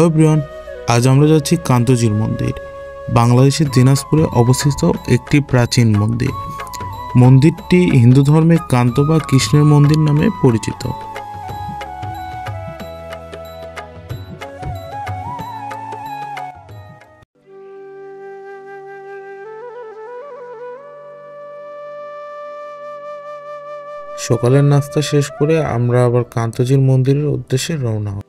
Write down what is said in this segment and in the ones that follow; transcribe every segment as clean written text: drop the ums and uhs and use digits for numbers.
Hello everyone, আজ আমরা যাচ্ছি কান্তজির মন্দির। বাংলাদেশের দিনাজপুরে অবস্থিত একটি প্রাচীন মন্দির। মন্দিরটি হিন্দু ধর্মে কান্ত বা কৃষ্ণের মন্দির নামে পরিচিত। সকালের নাস্তা শেষ করে আমরা আবার কান্তজির মন্দিরের উদ্দেশ্যে রওনা হই।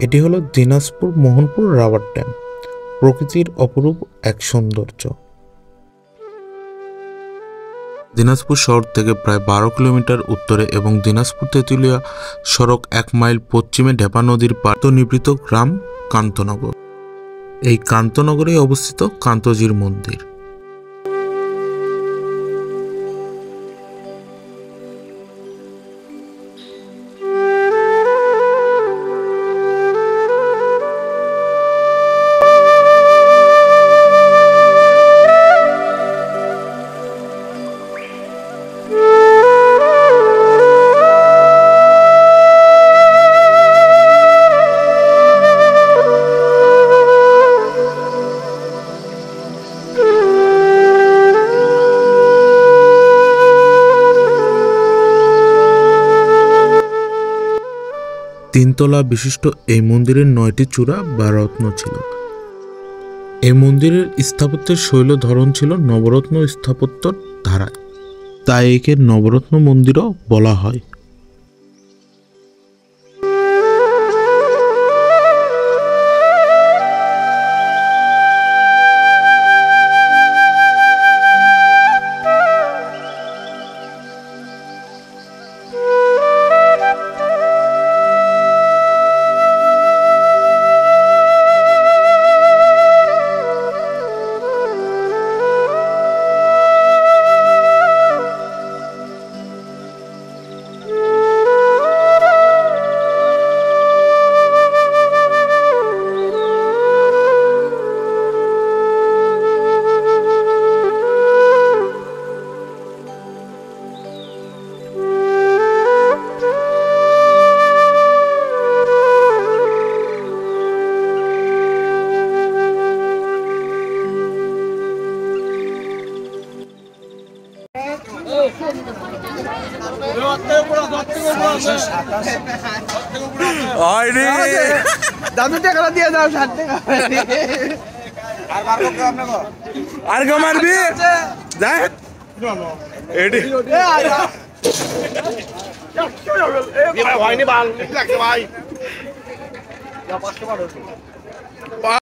এটি হলো দিনাজপুর মোহনপুর রাবার ড্যাম, প্রকৃতির অপরূপ এক সৌন্দর্য। দিনাজপুর শহর থেকে প্রায় 12 কিলোমিটার উত্তরে এবং দিনাজপুর তেঁতুলিয়া সড়ক 1 মাইল পশ্চিমে ঢেপা নদীর পাড়ে নিবৃত গ্রাম কান্তনগর। এই কান্তনগরে অবস্থিত কান্তজির মন্দির। তিনতলা বিশিষ্ট এই মন্দিরের 9টি চূড়া বা রত্ন ছিল। এই মন্দিরের স্থাপত্যের শৈল ধরন ছিল নবরত্ন স্থাপত্যর ধারায়, তাই একে নবরত্ন মন্দিরও বলা হয়। দাদু টাকা দিয়ে দাও, 60 টাকা আর গো মারবি যাই এডি ভাই নি বাল লাগছে ভাই